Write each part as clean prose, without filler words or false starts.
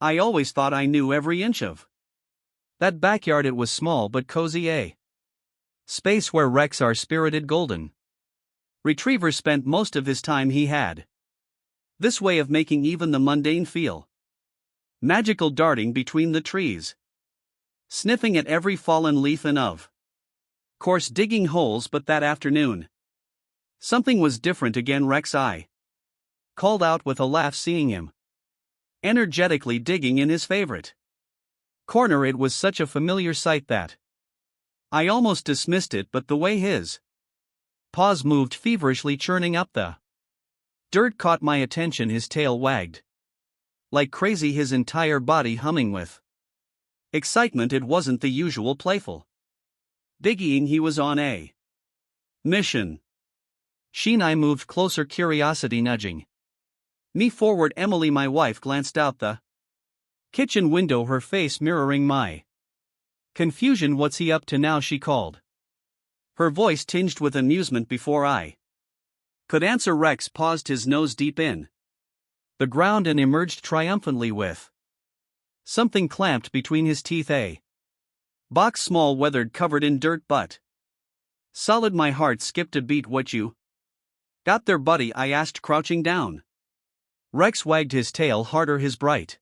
I always thought I knew every inch of that backyard. It was small but cozy, a space where Rex, our spirited golden retriever, spent most of his time. He had this way of making even the mundane feel magical, darting between the trees, sniffing at every fallen leaf, and of course digging holes. But that afternoon, something was different again. Rex, I called out with a laugh, seeing him energetically digging in his favorite corner. It was such a familiar sight that I almost dismissed it, but the way his paws moved feverishly, churning up the dirt, caught my attention. His tail wagged like crazy, his entire body humming with excitement. It wasn't the usual playful digging. He was on a mission. She and I moved closer, curiosity nudging me forward. Emily, my wife, glanced out the kitchen window, her face mirroring my confusion. "What's he up to now?" she called, her voice tinged with amusement. Before I could answer, Rex paused, his nose deep in the ground, and emerged triumphantly with something clamped between his teeth. A box, small, weathered, covered in dirt, but solid. My heart skipped a beat. "What you got there, buddy?" I asked, crouching down. Rex wagged his tail harder, his bright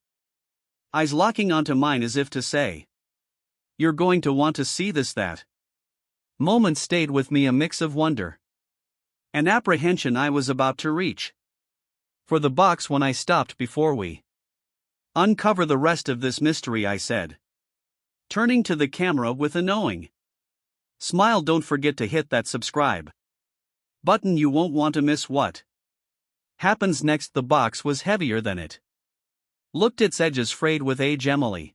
eyes locking onto mine as if to say, "You're going to want to see this." That moment stayed with me, a mix of wonder and apprehension. I was about to reach for the box when I stopped. "Before we uncover the rest of this mystery," I said, turning to the camera with a knowing smile, "don't forget to hit that subscribe button. You won't want to miss what happens next." The box was heavier than it looked, its edges frayed with age. Emily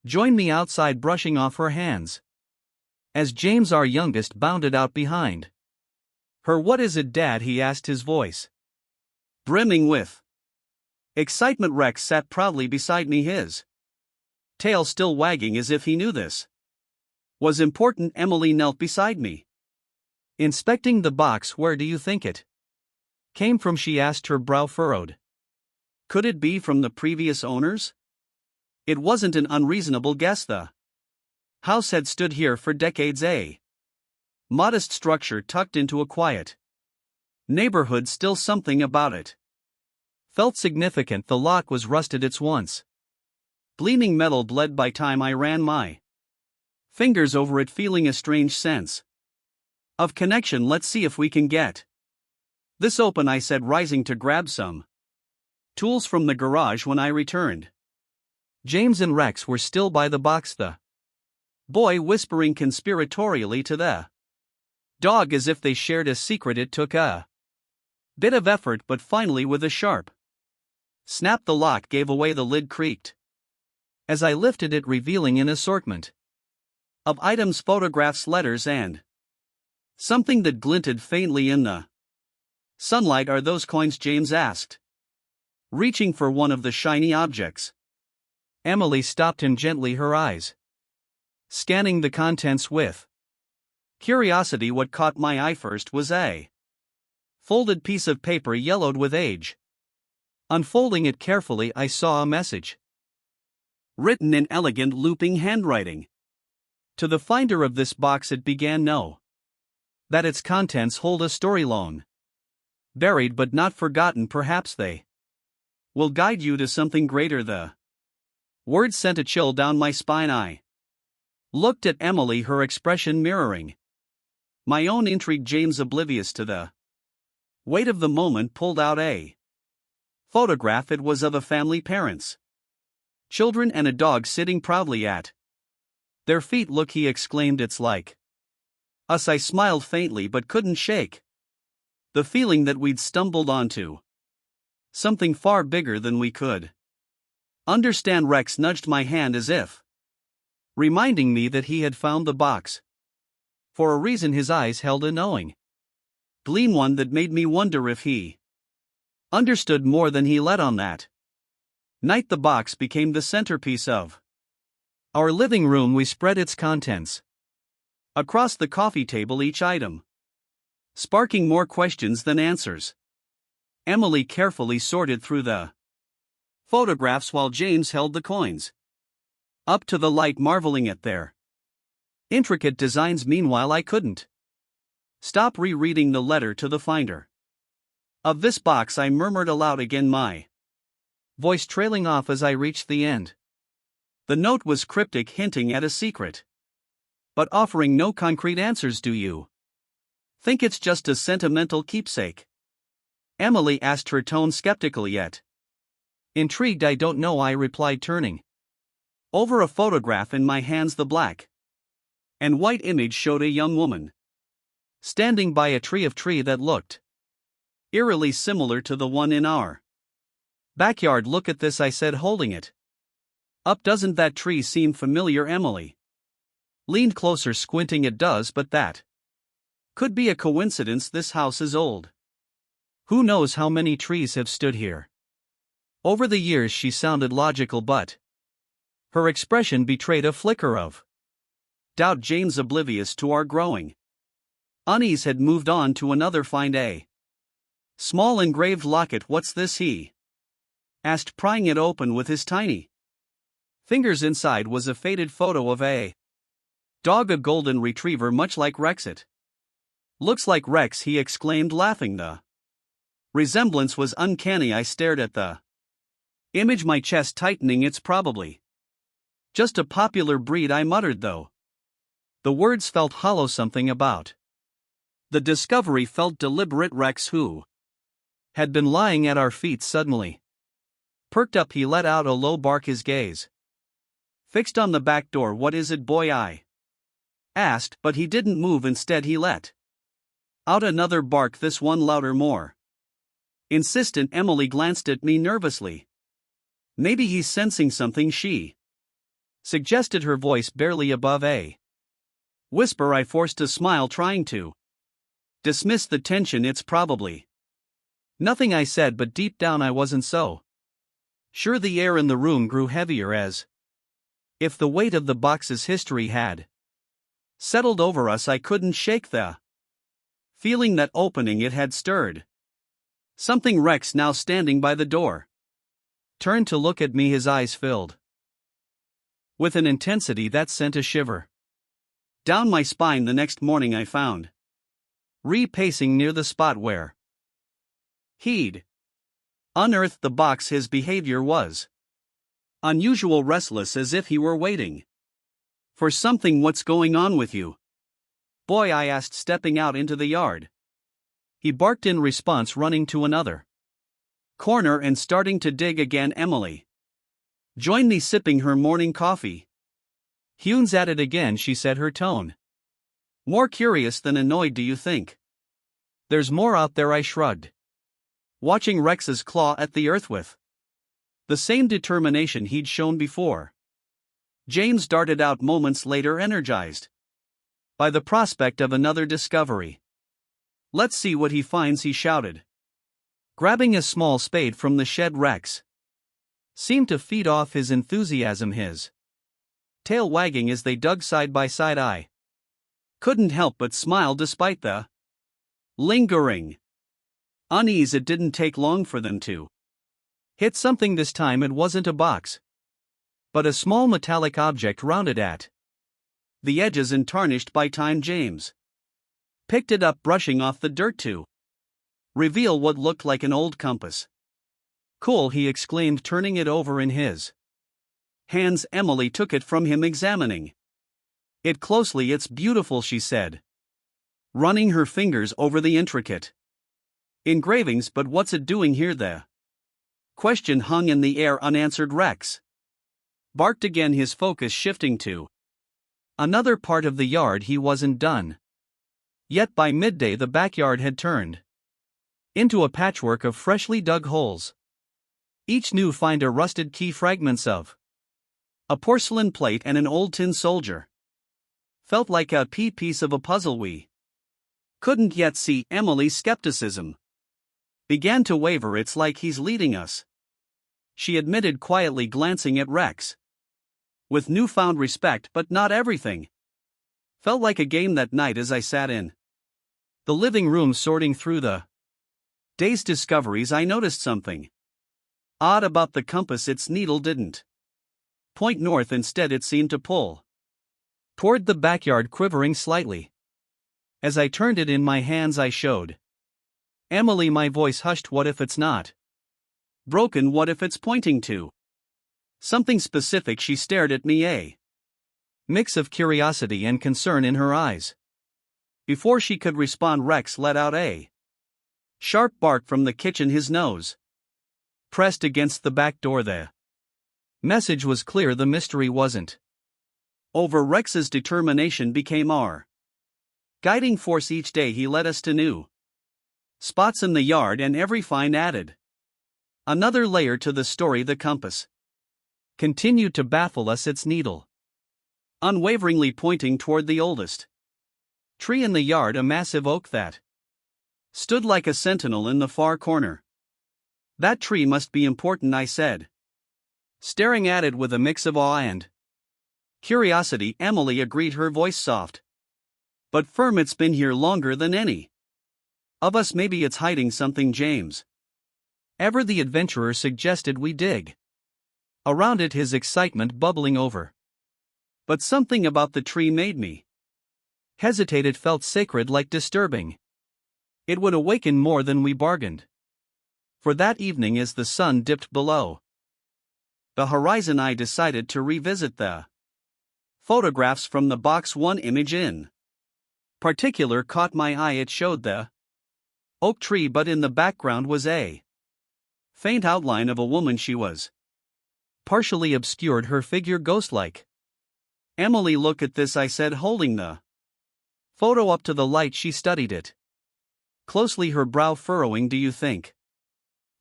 joined me outside, brushing off her hands as James, our youngest, bounded out behind her. "What is it, Dad?" he asked, his voice brimming with excitement. Rex sat proudly beside me, his tail still wagging, as if he knew this was important. Emily knelt beside me, inspecting the box. "Where do you think it came from?" she asked, her brow furrowed. "Could it be from the previous owners?" It wasn't an unreasonable guess. The house had stood here for decades, a modest structure tucked into a quiet neighborhood. Still, something about it felt significant. The lock was rusted, its once gleaming metal bled by time. I ran my fingers over it, feeling a strange sense of connection. "Let's see if we can get this open," I said, rising to grab some tools from the garage. When I returned, James and Rex were still by the box, the boy whispering conspiratorially to the dog as if they shared a secret. It took a bit of effort, but finally, with a sharp snap, the lock gave away. The lid creaked as I lifted it, revealing an assortment of items, photographs, letters, and something that glinted faintly in the sunlight. "Are those coins?" James asked, reaching for one of the shiny objects. Emily stopped him gently, her eyes scanning the contents with curiosity. What caught my eye first was a folded piece of paper, yellowed with age. Unfolding it carefully, I saw a message written in elegant, looping handwriting. "To the finder of this box," it began, "know that its contents hold a story lone, buried but not forgotten. Perhaps they will guide you to something greater." The words sent a chill down my spine. I looked at Emily, her expression mirroring my own intrigue. James, oblivious to the weight of the moment, pulled out a photograph. It was of a family, parents, children, and a dog sitting proudly at their feet. "Look," he exclaimed, "it's like us." I smiled faintly, but couldn't shake the feeling that we'd stumbled onto something far bigger than we could understand. Rex nudged my hand as if reminding me that he had found the box for a reason. His eyes held a knowing gleam, one that made me wonder if he understood more than he let on. That night, the box became the centerpiece of our living room. We spread its contents across the coffee table, each item sparking more questions than answers. Emily carefully sorted through the Photographs while James held the coins. Up to the light, marveling at their intricate designs. Meanwhile, I couldn't stop rereading the letter to the finder of this box. I murmured aloud again, my voice trailing off as I reached the end. The note was cryptic, hinting at a secret, but offering no concrete answers. Do you think it's just a sentimental keepsake? Emily asked, her tone skeptical yet intrigued. I don't know, I replied, turning over a photograph in my hands. The black and white image showed a young woman standing by a tree that looked eerily similar to the one in our backyard. Look at this, I said, holding it up. Doesn't that tree seem familiar? Emily leaned closer, squinting. It does, but that could be a coincidence. This house is old. Who knows how many trees have stood here over the years? She sounded logical, but her expression betrayed a flicker of doubt. James, oblivious to our growing unease, had moved on to another find, a small engraved locket. What's this? He asked, prying it open with his tiny fingers. Inside was a faded photo of a dog, a golden retriever, much like Rex. It looks like Rex, he exclaimed, laughing. The resemblance was uncanny. I stared at the image, my chest tightening. It's probably just a popular breed, I muttered, though the words felt hollow. Something about the discovery felt deliberate. Rex, who had been lying at our feet, suddenly perked up. He let out a low bark, his gaze fixed on the back door. What is it, boy? I asked, but he didn't move. Instead, he let out another bark, this one louder, more insistent. Emily glanced at me nervously. Maybe he's sensing something, she suggested, her voice barely above a whisper. I forced a smile, trying to dismiss the tension. It's probably nothing, I said, but deep down I wasn't so sure. The air in the room grew heavier, as if the weight of the box's history had settled over us. I couldn't shake the feeling that opening it had stirred something. Rex, now standing by the door, turned to look at me, his eyes filled with an intensity that sent a shiver down my spine. The next morning I found pacing near the spot where he'd unearthed the box. His behavior was unusual, restless, as if he were waiting for something. What's going on with you, boy? I asked, stepping out into the yard. He barked in response, running to another corner and starting to dig again. Emily joined me, sipping her morning coffee. Hune's at it again, she said, her tone more curious than annoyed. Do you think there's more out there? I shrugged, watching Rex's claw at the earth with the same determination he'd shown before. James darted out moments later, energized by the prospect of another discovery. Let's see what he finds, he shouted, grabbing a small spade from the shed. Rex seemed to feed off his enthusiasm, his tail wagging as they dug side by side. I couldn't help but smile despite the lingering unease. It didn't take long for them to hit something. This time it wasn't a box, but a small metallic object rounded at the edges and tarnished by time. James picked it up, brushing off the dirt to reveal what looked like an old compass. Cool, he exclaimed, turning it over in his hands. Emily took it from him, examining it closely. It's beautiful, she said, running her fingers over the intricate engravings. But what's it doing here? The question hung in the air unanswered. Rex barked again, his focus shifting to another part of the yard. He wasn't done yet. By midday the backyard had turned into a patchwork of freshly dug holes. Each new find a rusted key, fragments of a porcelain plate, and an old tin soldier. Felt like a piece of a puzzle we couldn't yet see. Emily's skepticism began to waver. It's like he's leading us, she admitted quietly, glancing at Rex with newfound respect. But not everything felt like a game that night. As I sat in the living room sorting through the day's discoveries, I noticed something Odd about the compass, its needle didn't point north, instead it seemed to pull toward the backyard, quivering slightly. As I turned it in my hands, I showed Emily, my voice hushed. What if it's not broken? What if it's pointing to something specific? She stared at me, a mix of curiosity and concern in her eyes. Before she could respond, Rex let out a sharp bark from the kitchen, his nose pressed against the back door. The message was clear, the mystery wasn't over. Rex's determination became our guiding force. Each day he led us to new spots in the yard, and every find added another layer to the story. The compass continued to baffle us, its needle unwaveringly pointing toward the oldest tree in the yard, a massive oak that stood like a sentinel in the far corner. That tree must be important, I said, staring at it with a mix of awe and curiosity. Emily agreed, her voice soft but firm. It's been here longer than any of us. Maybe it's hiding something. James, ever the adventurer, suggested we dig around it, his excitement bubbling over. But something about the tree made me hesitate. It felt sacred, like disturbing it would awaken more than we bargained for that evening. As the sun dipped below the horizon, I decided to revisit the photographs from the box. One image in particular caught my eye. It showed the oak tree, but in the background was a faint outline of a woman. She was partially obscured, her figure ghost-like. Emily, look at this, I said, holding the photo up to the light. She studied it closely, her brow furrowing. Do you think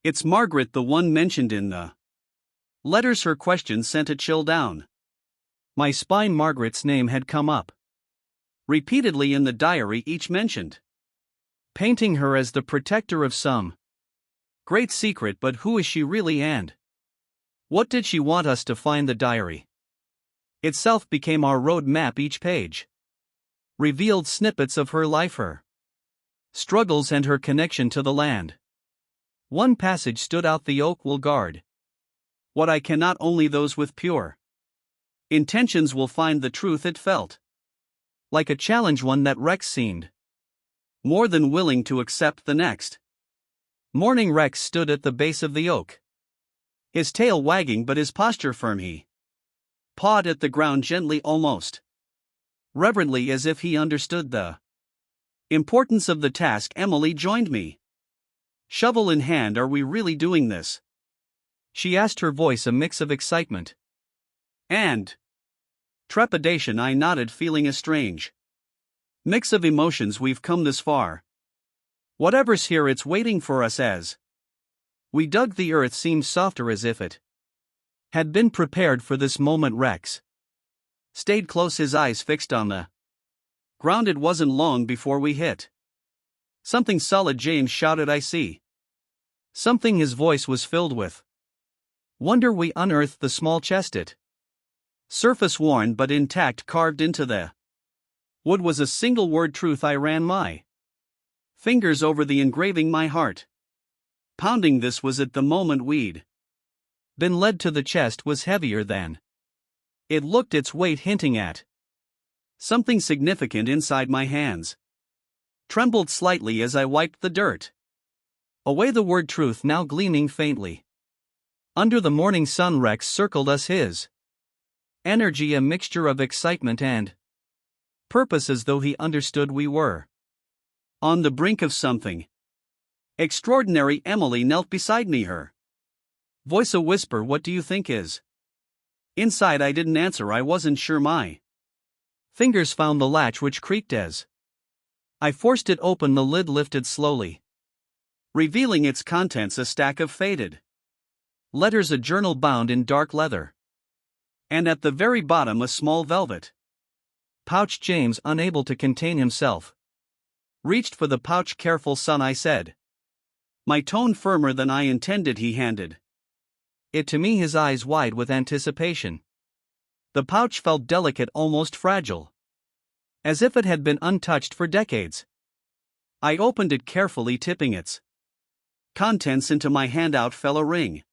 it's Margaret, the one mentioned in the letters? Her question sent a chill down my spine. Margaret's name had come up repeatedly in the diary, each mentioned painting her as the protector of some great secret. But who is she really, and what did she want us to find? The diary itself became our road map. Each page revealed snippets of her life, her struggles, and her connection to the land. One passage stood out: the oak will guard what I cannot, only those with pure intentions will find the truth. It felt like a challenge, one that Rex seemed more than willing to accept. The next morning, Rex stood at the base of the oak, his tail wagging but his posture firm. He pawed at the ground gently, almost reverently, as if he understood the importance of the task. Emily joined me, shovel in hand. Are we really doing this? She asked, her voice a mix of excitement and trepidation. I nodded, feeling a strange mix of emotions. We've come this far. Whatever's here, it's waiting for us. As we dug, the earth seemed softer, as if it had been prepared for this moment. Rex stayed close, his eyes fixed on the ground. It wasn't long before we hit something solid. James shouted, I see something. His voice was filled with wonder. We unearthed the small chest. It surface worn but intact, carved into the wood was a single word: truth. I ran my fingers over the engraving, my heart pounding. This was it. The moment we'd been led to the chest was heavier than it looked, its weight hinting at something significant. Inside, my hands trembled slightly as I wiped the dirt away. The word truth now gleaming faintly under the morning sun. Rex circled us, his energy a mixture of excitement and purpose, as though he understood we were on the brink of something extraordinary. Emily knelt beside me, her voice a whisper. What do you think is inside? I didn't answer. I wasn't sure. My fingers found the latch, which creaked as I forced it open. The lid lifted slowly, revealing its contents: a stack of faded letters, a journal bound in dark leather, and at the very bottom a small velvet pouch. James, unable to contain himself, reached for the pouch. Careful, son, I said, my tone firmer than I intended. He handed it to me, his eyes wide with anticipation. The pouch felt delicate, almost fragile, as if it had been untouched for decades. I opened it carefully, tipping its contents into my hand. Out fell a ring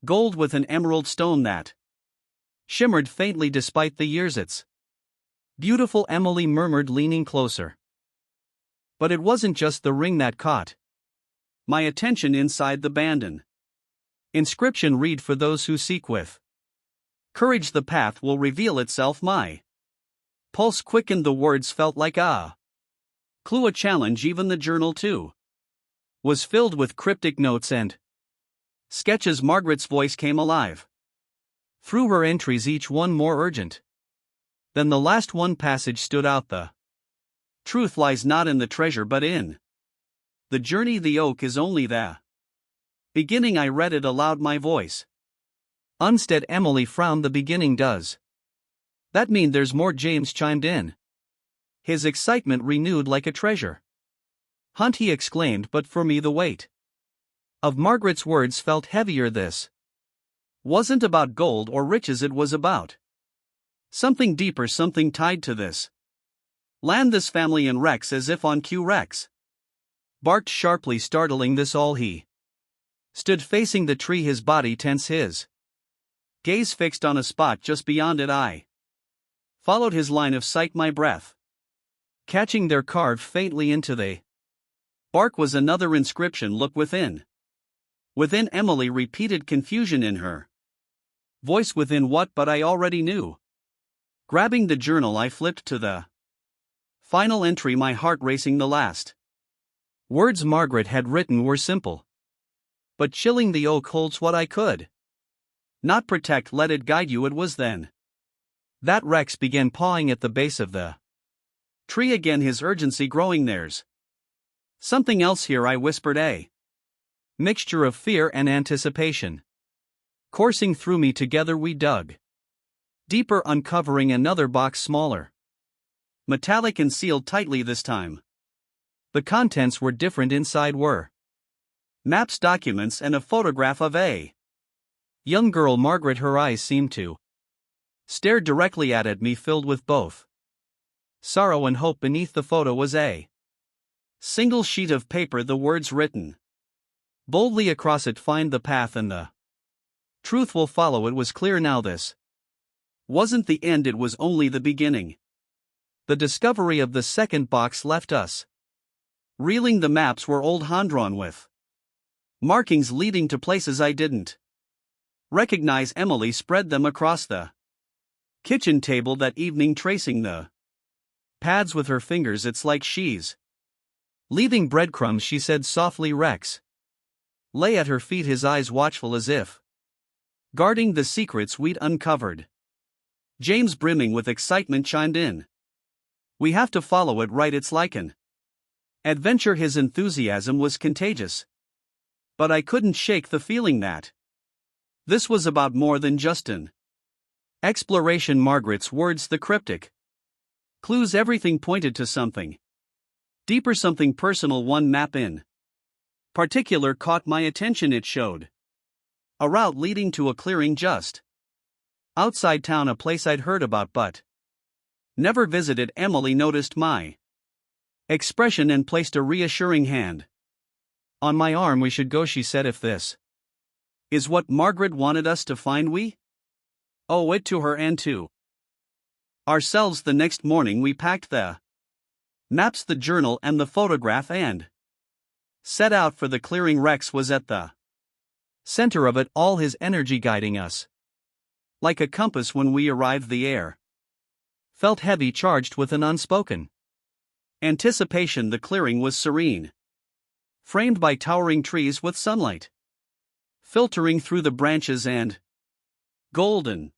Gold with an emerald stone that shimmered faintly despite the years. It's beautiful, Emily murmured, leaning closer. But it wasn't just the ring that caught my attention. Inside the bandon inscription read, "For those who seek with courage, the path will reveal itself." My pulse quickened. The words felt like a clue, a challenge. Even the journal, too, was filled with cryptic notes and sketches. Margaret's voice came alive through her entries, each one more urgent than the last. One passage stood out: "The truth lies not in the treasure but in the journey. The oak is only the beginning." I read it aloud, my voice unsteady. Emily frowned. "The beginning? Does that mean there's more?" James chimed in, his excitement renewed. "Like a treasure hunt," he exclaimed, but for me the weight of Margaret's words felt heavier. This wasn't about gold or riches, it was about something deeper, something tied to this land, this family. And Rex, as if on cue, Rex barked sharply, startling this all. He stood facing the tree, his body tense, his gaze fixed on a spot just beyond it. I followed his line of sight, my breath catching there, carved faintly into the bark was another inscription. "Look within." Within, Emily repeated, confusion in her voice. Within what? But I already knew. Grabbing the journal, I flipped to the final entry, my heart racing. The last words Margaret had written were simple but chilling. "The oak holds what I could not protect. Let it guide you." It was then that Rex began pawing at the base of the tree again, his urgency growing. "There's something else here," I whispered, a mixture of fear and anticipation coursing through me. Together we dug deeper, uncovering another box, smaller, metallic, and sealed tightly this time. The contents were different. Inside were maps, documents, and a photograph of a young girl. Margaret, her eyes seemed to stare directly at me, filled with both sorrow and hope. Beneath the photo was a single sheet of paper, the words written boldly across it, "Find the path and the truth will follow." It was clear now this wasn't the end, it was only the beginning. The discovery of the second box left us reeling. The maps were old, hand-drawn, with markings leading to places I didn't recognize. Emily spread them across the kitchen table that evening, tracing the paths with her fingers. "It's like she's leaving breadcrumbs," she said softly. Rex lay at her feet, his eyes watchful, as if guarding the secrets we'd uncovered. James, brimming with excitement, chimed in. "We have to follow it, right? It's like an adventure." His enthusiasm was contagious. But I couldn't shake the feeling that this was about more than just an exploration. Margaret's words, the cryptic clues, everything pointed to something deeper, something personal. One map in particular caught my attention. It showed a route leading to a clearing just outside town, a place I'd heard about but never visited. Emily noticed my expression and placed a reassuring hand on my arm. "We should go," she said. "If this is what Margaret wanted us to find, we owe it to her and to ourselves." The next morning we packed the maps, the journal, and the photograph and set out for the clearing. Rex was at the center of it, all, his energy guiding us like a compass. When we arrived, the air felt heavy, charged with an unspoken anticipation. The clearing was serene, framed by towering trees with sunlight filtering through the branches and golden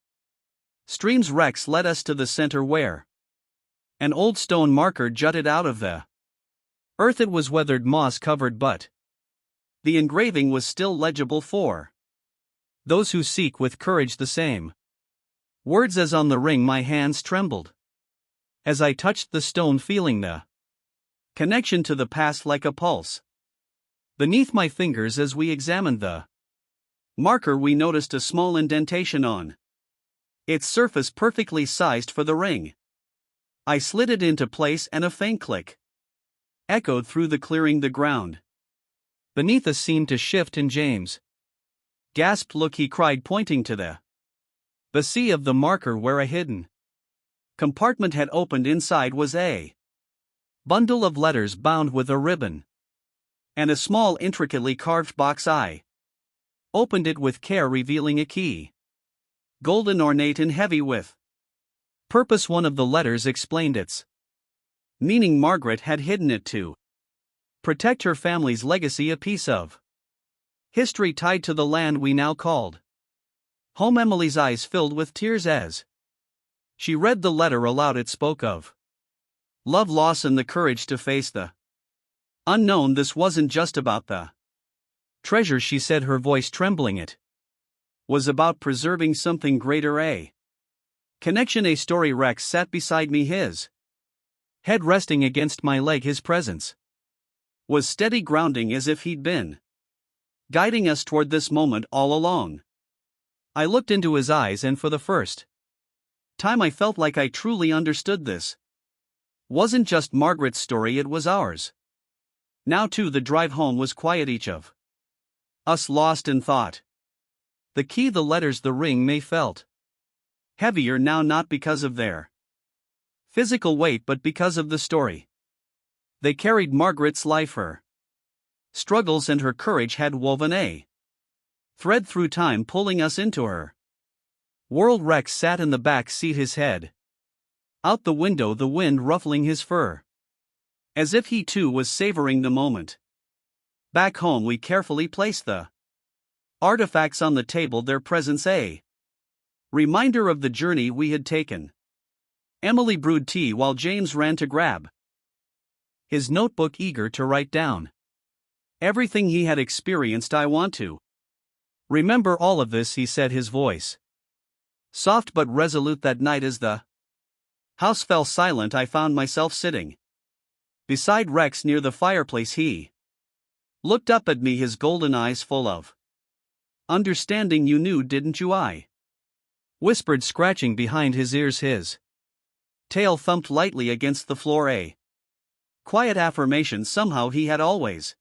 streams. Rex led us to the center, where an old stone marker jutted out of the earth. It was weathered, moss-covered, but the engraving was still legible. "For those who seek with courage," the same words as on the ring. My hands trembled as I touched the stone, feeling the connection to the past like a pulse beneath my fingers. As we examined the marker, we noticed a small indentation on its surface, perfectly sized for the ring. I slid it into place, and a faint click echoed through the clearing. The ground beneath us seemed to shift, and James gasped look, he cried, pointing to the sea of the marker where a hidden compartment had opened. Inside was a bundle of letters bound with a ribbon, and a small intricately carved box. I opened it with care, revealing a key, golden, ornate, and heavy with purpose. One of the letters explained its meaning. Margaret had hidden it to protect her family's legacy, a piece of history tied to the land we now called home. Emily's eyes filled with tears as she read the letter aloud. It spoke of love, loss, and the courage to face the unknown. This wasn't just about the treasure, she said, her voice trembling. It was about preserving something greater, a connection, a story. Rex sat beside me, his head resting against my leg. His presence was steady, grounding, as if he'd been guiding us toward this moment all along. I looked into his eyes, and for the first time I felt like I truly understood. This wasn't just Margaret's story, it was ours. Now too. The drive home was quiet, each of us lost in thought. The key, the letters, the ring may felt heavier now, not because of their physical weight but because of the story they carried. Margaret's life, her struggles, and her courage had woven a thread through time, pulling us into her world. Rex sat in the back seat, his head out the window, the wind ruffling his fur, as if he too was savoring the moment. Back home, we carefully placed the artifacts on the table, their presence a reminder of the journey we had taken. Emily brewed tea while James ran to grab his notebook, eager to write down everything he had experienced. I want to remember all of this, he said, his voice soft but resolute. That night, as the house fell silent, I found myself sitting beside Rex near the fireplace. He looked up at me, his golden eyes full of understanding. You knew, didn't you? I whispered, scratching behind his ears. His tail thumped lightly against the floor, a quiet affirmation. Somehow he had always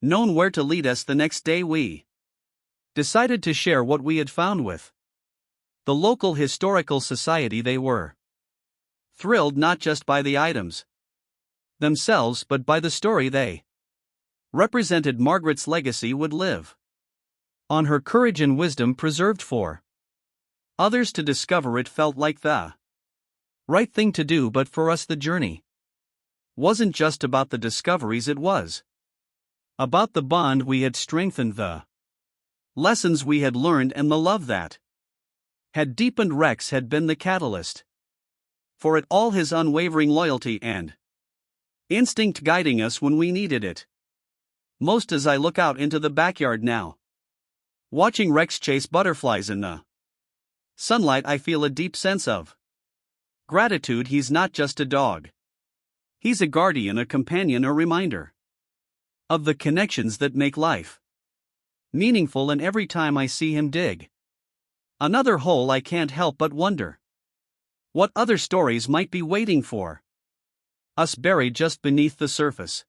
known where to lead us. The next day we decided to share what we had found with the local historical society. They were thrilled not just by the items themselves but by the story they represented. Margaret's legacy would live on, her courage and wisdom preserved for others to discover. It felt like the right thing to do, but for us the journey wasn't just about the discoveries, it was about the bond we had strengthened, the lessons we had learned, and the love that had deepened. Rex had been the catalyst for it all, his unwavering loyalty and instinct guiding us when we needed it most. As I look out into the backyard now, watching Rex chase butterflies in the sunlight, I feel a deep sense of gratitude. He's not just a dog. He's a guardian, a companion, a reminder of the connections that make life meaningful. And every time I see him dig another hole, I can't help but wonder what other stories might be waiting for us, buried just beneath the surface.